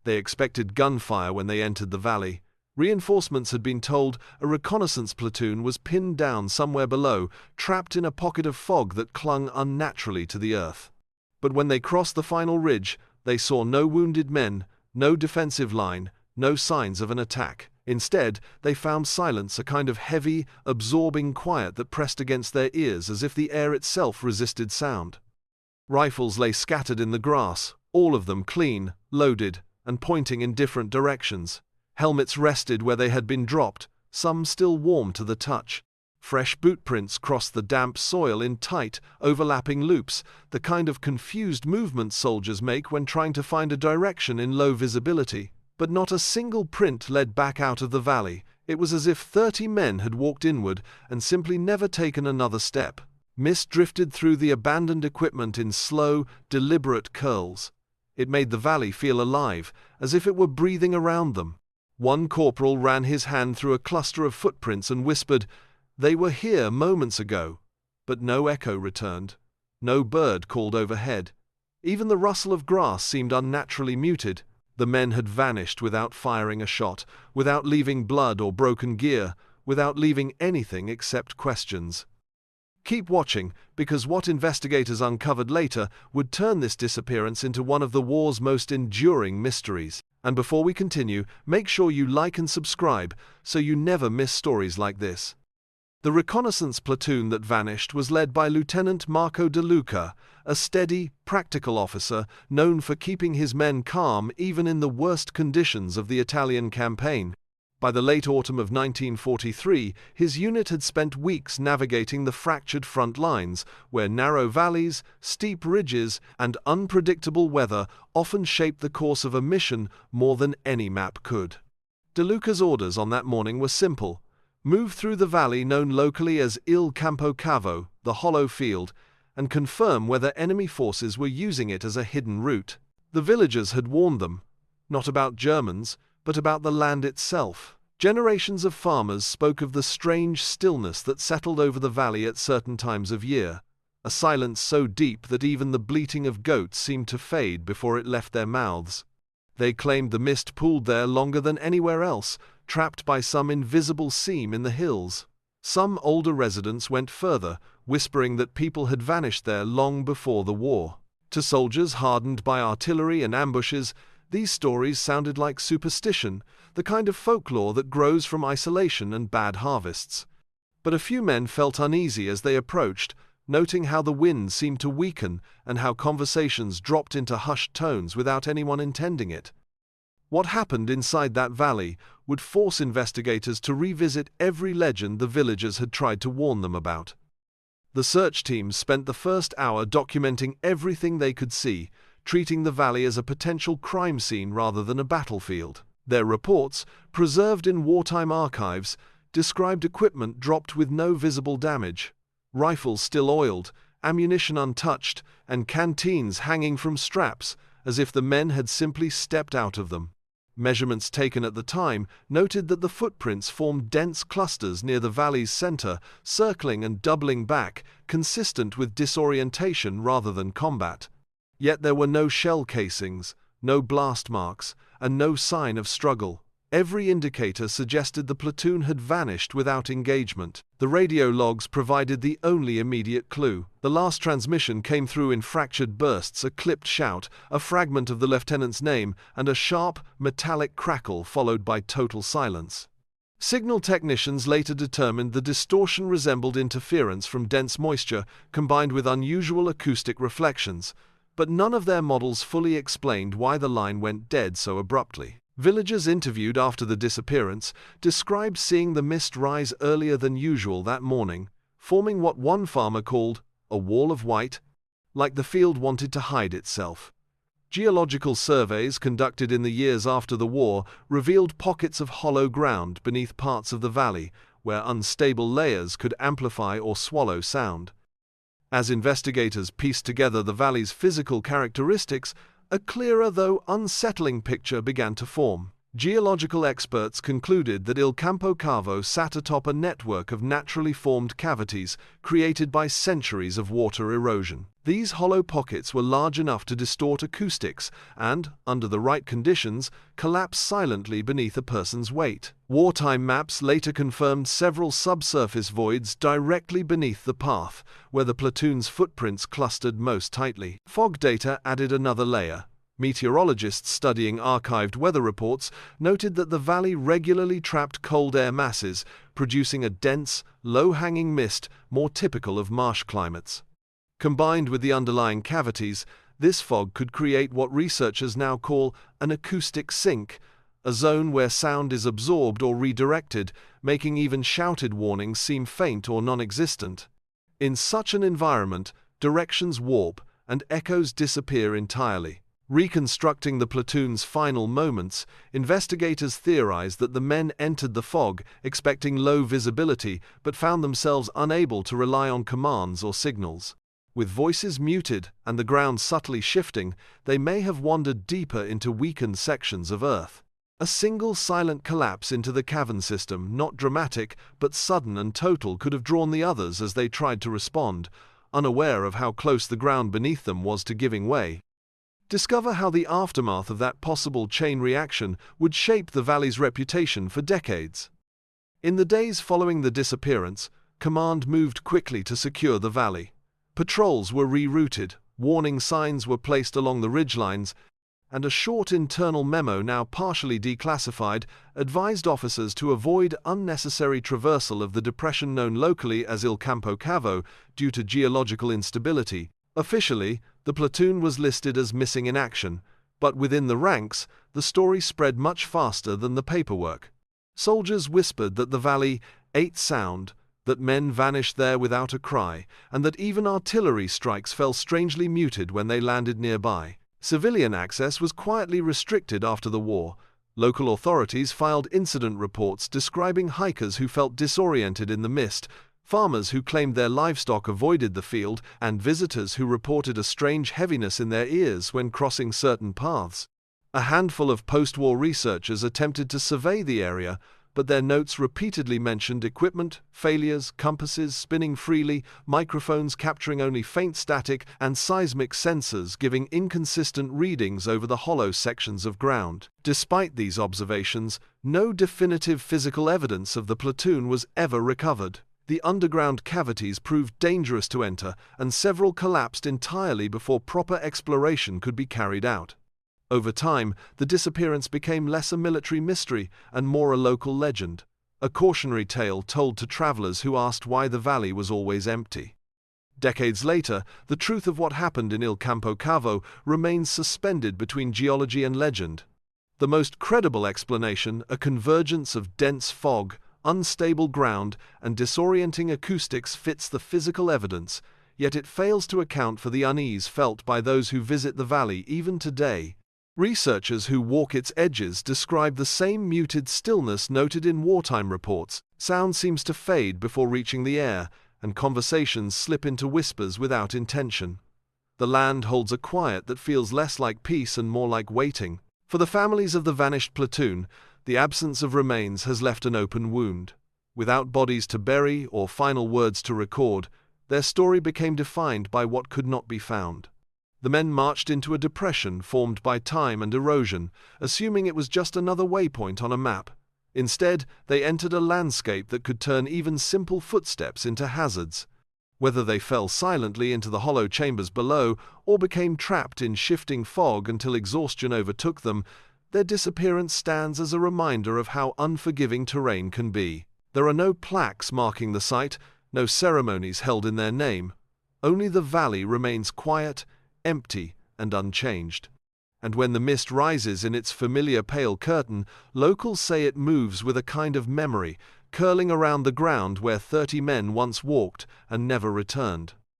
They expected gunfire when they entered the valley. Reinforcements had been told a reconnaissance platoon was pinned down somewhere below, trapped in a pocket of fog that clung unnaturally to the earth. But when they crossed the final ridge, they saw no wounded men, no defensive line, no signs of an attack. Instead, they found silence, a kind of heavy, absorbing quiet that pressed against their ears as if the air itself resisted sound. Rifles lay scattered in the grass, all of them clean, loaded, and pointing in different directions. Helmets rested where they had been dropped, some still warm to the touch. Fresh bootprints crossed the damp soil in tight, overlapping loops, the kind of confused movements soldiers make when trying to find a direction in low visibility. But not a single print led back out of the valley. It was as if 30 men had walked inward and simply never taken another step. Mist drifted through the abandoned equipment in slow, deliberate curls. It made the valley feel alive, as if it were breathing around them. One corporal ran his hand through a cluster of footprints and whispered, "They were here moments ago." But no echo returned. No bird called overhead. Even the rustle of grass seemed unnaturally muted. The men had vanished without firing a shot, without leaving blood or broken gear, without leaving anything except questions. Keep watching, because what investigators uncovered later would turn this disappearance into one of the war's most enduring mysteries. And before we continue, make sure you like and subscribe so you never miss stories like this. The reconnaissance platoon that vanished was led by Lieutenant Marco De Luca, a steady, practical officer known for keeping his men calm even in the worst conditions of the Italian campaign. By the late autumn of 1943, his unit had spent weeks navigating the fractured front lines, where narrow valleys, steep ridges, and unpredictable weather often shaped the course of a mission more than any map could. De Luca's orders on that morning were simple: move through the valley known locally as Il Campo Cavo, the hollow field, and confirm whether enemy forces were using it as a hidden route. The villagers had warned them, not about Germans, but about the land itself. Generations of farmers spoke of the strange stillness that settled over the valley at certain times of year, a silence so deep that even the bleating of goats seemed to fade before it left their mouths. They claimed the mist pooled there longer than anywhere else, trapped by some invisible seam in the hills. Some older residents went further, whispering that people had vanished there long before the war. To soldiers hardened by artillery and ambushes, these stories sounded like superstition, the kind of folklore that grows from isolation and bad harvests. But a few men felt uneasy as they approached, noting how the wind seemed to weaken and how conversations dropped into hushed tones without anyone intending it. What happened inside that valley would force investigators to revisit every legend the villagers had tried to warn them about. The search teams spent the first hour documenting everything they could see, treating the valley as a potential crime scene rather than a battlefield. Their reports, preserved in wartime archives, described equipment dropped with no visible damage, rifles still oiled, ammunition untouched, and canteens hanging from straps, as if the men had simply stepped out of them. Measurements taken at the time noted that the footprints formed dense clusters near the valley's center, circling and doubling back, consistent with disorientation rather than combat. Yet there were no shell casings, no blast marks, and no sign of struggle. Every indicator suggested the platoon had vanished without engagement. The radio logs provided the only immediate clue. The last transmission came through in fractured bursts, a clipped shout, a fragment of the lieutenant's name, and a sharp, metallic crackle followed by total silence. Signal technicians later determined the distortion resembled interference from dense moisture combined with unusual acoustic reflections, but none of their models fully explained why the line went dead so abruptly. Villagers interviewed after the disappearance described seeing the mist rise earlier than usual that morning, forming what one farmer called a wall of white, like the field wanted to hide itself. Geological surveys conducted in the years after the war revealed pockets of hollow ground beneath parts of the valley, where unstable layers could amplify or swallow sound. As investigators pieced together the valley's physical characteristics, a clearer though unsettling picture began to form. Geological experts concluded that Il Campo Cavo sat atop a network of naturally formed cavities created by centuries of water erosion. These hollow pockets were large enough to distort acoustics and, under the right conditions, collapse silently beneath a person's weight. Wartime maps later confirmed several subsurface voids directly beneath the path, where the platoon's footprints clustered most tightly. Fog data added another layer. Meteorologists studying archived weather reports noted that the valley regularly trapped cold air masses, producing a dense, low-hanging mist more typical of marsh climates. Combined with the underlying cavities, this fog could create what researchers now call an acoustic sink, a zone where sound is absorbed or redirected, making even shouted warnings seem faint or non-existent. In such an environment, directions warp and echoes disappear entirely. Reconstructing the platoon's final moments, investigators theorized that the men entered the fog expecting low visibility but found themselves unable to rely on commands or signals. With voices muted and the ground subtly shifting, they may have wandered deeper into weakened sections of Earth. A single silent collapse into the cavern system, not dramatic but sudden and total, could have drawn the others as they tried to respond, unaware of how close the ground beneath them was to giving way. Discover how the aftermath of that possible chain reaction would shape the valley's reputation for decades. In the days following the disappearance, command moved quickly to secure the valley. Patrols were rerouted, warning signs were placed along the ridgelines, and a short internal memo, now partially declassified, advised officers to avoid unnecessary traversal of the depression known locally as Il Campo Cavo due to geological instability. Officially, the platoon was listed as missing in action, but within the ranks, the story spread much faster than the paperwork. Soldiers whispered that the valley ate sound, that men vanished there without a cry, and that even artillery strikes fell strangely muted when they landed nearby. Civilian access was quietly restricted after the war. Local authorities filed incident reports describing hikers who felt disoriented in the mist, farmers who claimed their livestock avoided the field, and visitors who reported a strange heaviness in their ears when crossing certain paths. A handful of post-war researchers attempted to survey the area, but their notes repeatedly mentioned equipment, failures, compasses spinning freely, microphones capturing only faint static, and seismic sensors giving inconsistent readings over the hollow sections of ground. Despite these observations, no definitive physical evidence of the platoon was ever recovered. The underground cavities proved dangerous to enter, and several collapsed entirely before proper exploration could be carried out. Over time, the disappearance became less a military mystery and more a local legend, a cautionary tale told to travelers who asked why the valley was always empty. Decades later, the truth of what happened in Il Campo Cavo remains suspended between geology and legend. The most credible explanation, a convergence of dense fog, unstable ground, and disorienting acoustics, fits the physical evidence, yet it fails to account for the unease felt by those who visit the valley even today. Researchers who walk its edges describe the same muted stillness noted in wartime reports. Sound seems to fade before reaching the air, and conversations slip into whispers without intention. The land holds a quiet that feels less like peace and more like waiting. For the families of the vanished platoon, the absence of remains has left an open wound. Without bodies to bury or final words to record, their story became defined by what could not be found. The men marched into a depression formed by time and erosion, assuming it was just another waypoint on a map. Instead, they entered a landscape that could turn even simple footsteps into hazards. Whether they fell silently into the hollow chambers below or became trapped in shifting fog until exhaustion overtook them, their disappearance stands as a reminder of how unforgiving terrain can be. There are no plaques marking the site, no ceremonies held in their name. Only the valley remains quiet, empty, and unchanged. And when the mist rises in its familiar pale curtain, locals say it moves with a kind of memory, curling around the ground where 30 men once walked and never returned.